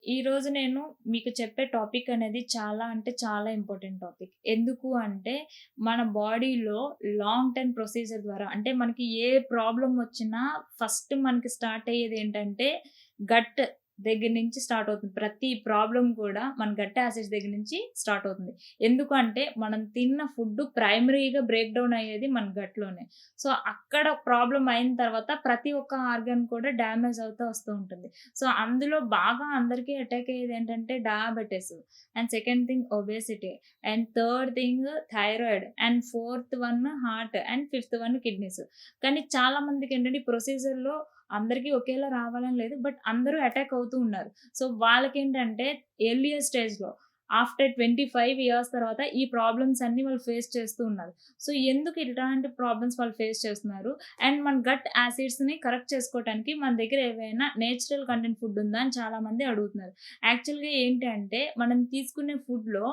ఈరోజు నేను మీకు చెప్పే టాపిక్ అనేది చాలా అంటే చాలా ఇంపార్టెంట్ టాపిక్. ఎందుకు అంటే మన బాడీలో లాంగ్ టర్మ్ ప్రొసీజర్ ద్వారా అంటే మనకి ఏ ప్రాబ్లమ్ వచ్చినా ఫస్ట్ మనకి స్టార్ట్ అయ్యేదేంటంటే గట్ దగ్గర నుంచి స్టార్ట్ అవుతుంది. ప్రతి ప్రాబ్లమ్ కూడా మన గట్ యాసిడ్స్ దగ్గర నుంచి స్టార్ట్ అవుతుంది. ఎందుకంటే మనం తిన్న ఫుడ్ ప్రైమరీగా బ్రేక్ డౌన్ అయ్యేది మన గట్‌లోనే. సో, అక్కడ ప్రాబ్లమ్ అయిన తర్వాత ప్రతి ఒక్క ఆర్గాన్ కూడా డ్యామేజ్ అవుతూ వస్తూ ఉంటుంది. సో, అందులో బాగా అందరికి అటాక్ అయ్యేదేంటంటే diabetes. And second thing obesity. And third thing thyroid. And fourth one heart. And fifth one kidneys. కానీ చాలా మందికేంటంటే ఈ ప్రొసీజర్‌లో అందరికీ ఒకేలా రావాలని లేదు. బట్ అందరూ అటాక్ అవుతూ ఉన్నారు. సో, వాళ్ళకేంటంటే ఎర్లియర్ స్టేజ్‌లో ఆఫ్టర్ 25 ఇయర్స్ తర్వాత ఈ ప్రాబ్లమ్స్ అన్నీ వాళ్ళు ఫేస్ చేస్తూ ఉన్నారు. సో, ఎందుకు ఇలాంటి ప్రాబ్లమ్స్ వాళ్ళు ఫేస్ చేస్తున్నారు? అండ్ మన గట్ యాసిడ్స్‌ని కరెక్ట్ చేసుకోవటానికి మన దగ్గర ఏవైనా నేచురల్ కంటెంట్ ఫుడ్ ఉందా అని చాలామంది అడుగుతున్నారు. యాక్చువల్‌గా ఏంటి అంటే మనం తీసుకునే ఫుడ్‌లో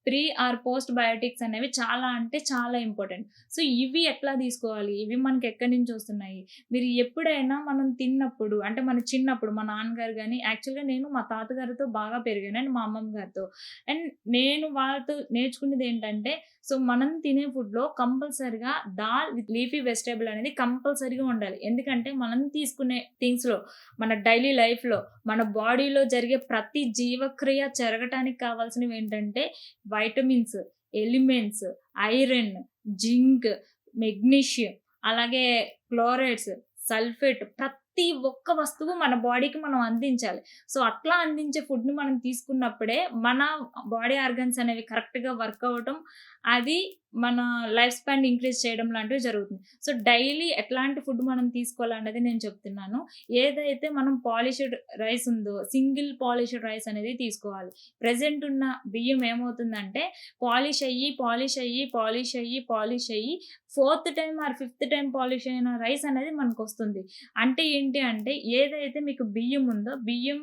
ప్రీ ఆర్ పోస్ట్ బయోటిక్స్ అనేవి చాలా అంటే చాలా ఇంపార్టెంట్. సో, ఇవి ఎట్లా తీసుకోవాలి? ఇవి మనకెక్కడి నుంచొస్తున్నాయి? మీరు ఎప్పుడైనా మనం తిన్నప్పుడు అంటే మన చిన్నప్పుడు మా నాన్నగారు గాని యాక్చువల్‌గా నేను మా తాతగారితో బాగా పెరిగాను. అండ్ మా అమ్మమ్మ గారితో. అండ్ నేను వాళ్ళతో నేర్చుకున్నదేంటంటే, సో, మనం తినే ఫుడ్‌లో కంపల్సరీగా దాల్ విత్ లీఫీ వెజిటబుల్ అనేది కంపల్సరీగా ఉండాలి. ఎందుకంటే మనం తీసుకునే థింగ్స్‌లో మన డైలీ లైఫ్‌లో మన బాడీలో జరిగే ప్రతి జీవక్రియ జరగటానికి కావాల్సినవేంటంటే vitamins, elements, iron, zinc, magnesium, అలాగే క్లోరైడ్స్, సల్ఫేట్ ప్రతి ఒక్క వస్తువు మన బాడీకి మనం అందించాలి. సో, అట్లా అందించే ఫుడ్‌ని మనం తీసుకున్నప్పుడే మన బాడీ ఆర్గాన్స్ అనేవి కరెక్ట్‌గా వర్క్ అవ్వటం, అది మన లైఫ్ స్పాన్ ఇంక్రీజ్ చేయడం లాంటివి జరుగుతుంది. సో, డైలీ ఎట్లాంటి ఫుడ్ మనం తీసుకోవాలన్నది నేను చెప్తున్నాను. ఏదైతే మనం పాలిష్డ్ రైస్ ఉందో, సింగిల్ పాలిష్డ్ రైస్ అనేది తీసుకోవాలి. ప్రెజెంట్ ఉన్న బియ్యం ఏమవుతుందంటే పాలిష్ అయ్యి, పాలిష్ అయ్యి, పాలిష్ అయ్యి, పాలిష్ అయ్యి fourth time or fifth time polish అయిన రైస్ అనేది మనకొస్తుంది. అంటే ఏంటి అంటే ఏదైతే మీకు బియ్యం ఉందో, బియ్యం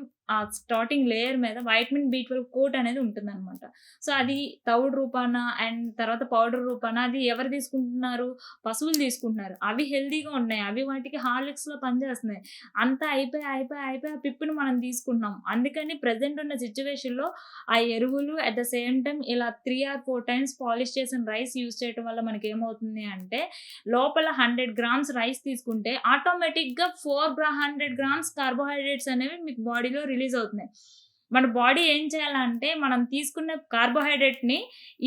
స్టార్టింగ్ లేయర్ మీద వైటమిన్ బి12 కోట్ అనేది ఉంటుందనమాట. సో, అది తవుడు రూపాన అండ్ తర్వాత పౌడర్ రూపాన అది ఎవరు తీసుకుంటున్నారు? పశువులు తీసుకుంటున్నారు. అవి హెల్తీగా ఉన్నాయి. అవి వాటికి హార్లిక్స్‌లా పనిచేస్తున్నాయి. అంతా అయిపోయి ఆ పిప్పుని మనం తీసుకుంటున్నాం. అందుకని ప్రెజెంట్ ఉన్న సిట్యుయేషన్‌లో ఆ ఎరువులు అట్ ద సేమ్ టైమ్ ఇలా 3 ఆర్ 4 టైమ్స్ పాలిష్ చేసిన రైస్ యూజ్ చేయటం వల్ల మనకేమవుతుంది అంటే లోపల 100 గ్రామ్స్ రైస్ తీసుకుంటే ఆటోమేటిక్‌గా 100 గ్రామ్స్ కార్బోహైడ్రేట్స్ అనేవి మీకు బాడీలో రిలీజ్ అవుతున్నాయి. మన బాడీ ఏం చేయాలంటే మనం తీసుకున్న కార్బోహైడ్రేట్‌ని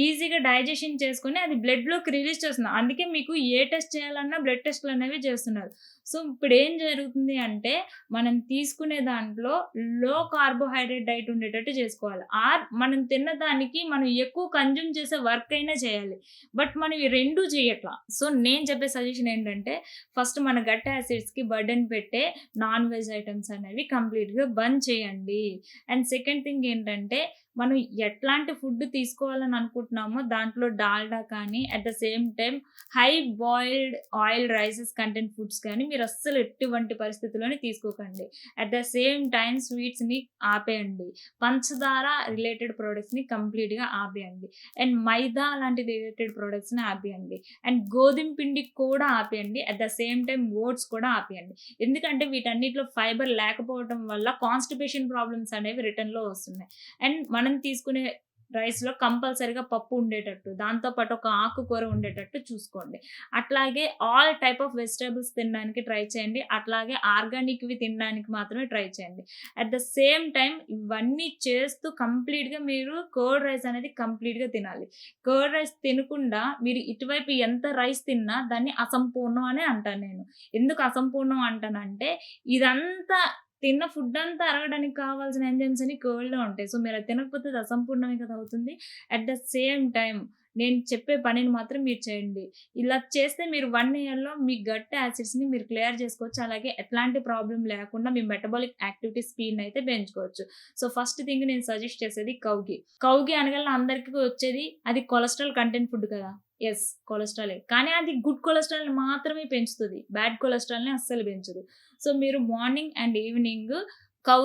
ఈజీగా డైజెషన్ చేసుకొని అది బ్లడ్‌లోకి రిలీజ్ చేస్తుంది. అందుకే మీకు ఏ టెస్ట్ చేయాలన్నా బ్లడ్ టెస్ట్‌లనేవి చేస్తున్నారు. సో, ఇప్పుడేం జరుగుతుంది అంటే మనం తీసుకునే దాంట్లో లో కార్బోహైడ్రేట్ డైట్ ఉండేటట్టు చేసుకోవాలి. ఆర్ మనం తిన్న దానికి మనం ఎక్కువ కన్జ్యూమ్ చేసే వర్క్ అయినా చేయాలి. బట్ మనం ఈ 2 చేయట్ల. సో, నేను చెప్పే సజెషన్ ఏంటంటే ఫస్ట్ మన గట్ యాసిడ్స్‌కి బర్డెన్ పెట్టే నాన్ వెజ్ ఐటెమ్స్ అనేవి కంప్లీట్‌గా బంద్ చేయండి. అండ్ సెకండ్ థింగ్ ఏంటంటే మనం ఎట్లాంటి ఫుడ్ తీసుకోవాలని అనుకుంటున్నామో దాంట్లో డాల్డా కానీ at the same time high boiled oil rises content foods కానీ మీరు అస్సలు ఎటువంటి పరిస్థితుల్లోని తీసుకోకండి. అట్ ద సేమ్ టైమ్ స్వీట్స్‌ని ఆపేయండి. పంచదార రిలేటెడ్ ప్రొడక్ట్స్‌ని కంప్లీట్‌గా ఆపేయండి. అండ్ మైదా లాంటి రిలేటెడ్ ప్రొడక్ట్స్‌ని ఆపేయండి. అండ్ గోధుమ పిండి కూడా ఆపేయండి. At the same time oats కూడా ఆపేయండి. ఎందుకంటే వీటన్నిటిలో ఫైబర్ లేకపోవటం వల్ల కాన్‌స్టిపేషన్ ప్రాబ్లమ్స్ అనేవి రిటర్న్‌లో వస్తున్నాయి. అండ్ మనం తీసుకునే రైస్‌లో కంపల్సరీగా పప్పు ఉండేటట్టు, దాంతో పాటు ఒక ఆకుకూర ఉండేటట్టు చూసుకోండి. అట్లాగే ఆల్ టైప్ ఆఫ్ వెజిటబుల్స్ తినడానికి ట్రై చేయండి. అట్లాగే ఆర్గానిక్‌వి తినడానికి మాత్రమే ట్రై చేయండి. అట్ ద సేమ్ టైమ్ ఇవన్నీ చేస్తూ కంప్లీట్‌గా మీరు కర్డ్ రైస్ అనేది కంప్లీట్‌గా తినాలి. కర్డ్ రైస్ తినకుండా మీరు ఇటువైపు ఎంత రైస్ తిన్నా దాన్ని అసంపూర్ణం అనే అంటాను నేను. ఎందుకు అసంపూర్ణం అంటానంటే ఇదంతా తిన్న ఫుడ్డంతా అరగడానికి కావాల్సిన ఎంజైమ్స్ అన్ని కర్డ్‌లో ఉంటాయి. సో, మీరది తినకపోతే అది అసంపూర్ణమే కదా అవుతుంది. అట్ ద సేమ్ టైమ్ నేను చెప్పే పనిని మాత్రం మీరు చేయండి. ఇలా చేస్తే మీరు 1 ఇయర్‌లో మీ గట్ యాసిడ్స్‌ని మీరు క్లియర్ చేసుకోవచ్చు. అలాగే ఎట్లాంటి ప్రాబ్లమ్ లేకుండా మీ మెటబాలిక్ యాక్టివిటీ స్పీడ్‌నయితే పెంచుకోవచ్చు. సో, ఫస్ట్ థింగ్ నేను సజెస్ట్ చేసేది కౌ ఘీ. కౌ ఘీ అనగానే అందరికి వచ్చేది అది కొలెస్ట్రాల్ కంటెంట్ ఫుడ్ కదా! యెస్. కొలెస్ట్రాలే. కానీ అది గుడ్ కొలెస్ట్రాల్‌ని మాత్రమే పెంచుతది. బ్యాడ్ కొలెస్ట్రాల్‌ని అస్సలు పెంచదు. సో, మీరు మార్నింగ్ అండ్ ఈవినింగ్ కౌ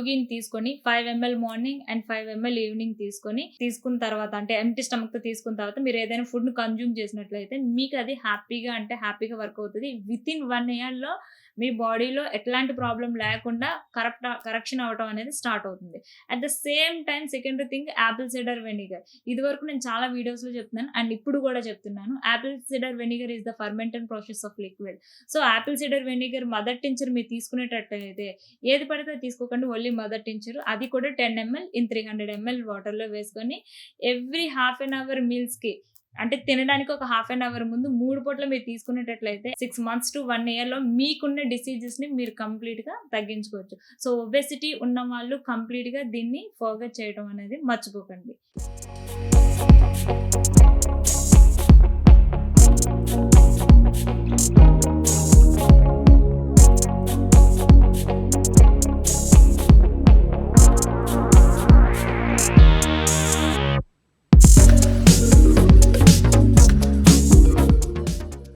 ఘీని తీసుకొని 5 ML morning and 5 ML evening తీసుకున్న తర్వాత అంటే ఎంప్టీ స్టమక్‌తో తీసుకున్న తర్వాత మీరు ఏదైనా ఫుడ్‌ని కన్జ్యూమ్ చేసినట్లయితే మీకు అది హ్యాపీగా వర్క్ అవుతది. వితిన్ 1 ఇయర్‌లో మీ బాడీలో ఎట్లాంటి ప్రాబ్లం లేకుండా కరెక్షన్ అవ్వటం అనేది స్టార్ట్ అవుతుంది. At the same time secondary thing apple cider vinegar. ఇదివరకు నేను చాలా వీడియోస్‌లో చెప్తున్నాను అండ్ ఇప్పుడు కూడా చెప్తున్నాను. Apple cider vinegar is the fermented process of liquid. So, apple cider vinegar mother tincture మీరు తీసుకునేటట్టయితే ఏది పడితే అది తీసుకోకండి. Only mother tincture. అది కూడా 10 ml ఇన్ 300 ml వాటర్‌లో వేసుకొని ఎవ్రీ హాఫ్ ఎన్ అవర్ మీల్స్‌కి అంటే తినడానికి ఒక హాఫ్ ఎన్ అవర్ ముందు 3 పూటలు మీరు తీసుకునేటట్లయితే 6 months to 1 yearలో మీకున్న డిసీజెస్‌ని మీరు కంప్లీట్‌గా తగ్గించుకోవచ్చు. సో, ఒబెసిటీ ఉన్నవాళ్ళు కంప్లీట్‌గా దీన్ని ఫర్గెట్ చేయడం అనేది మర్చిపోకండి.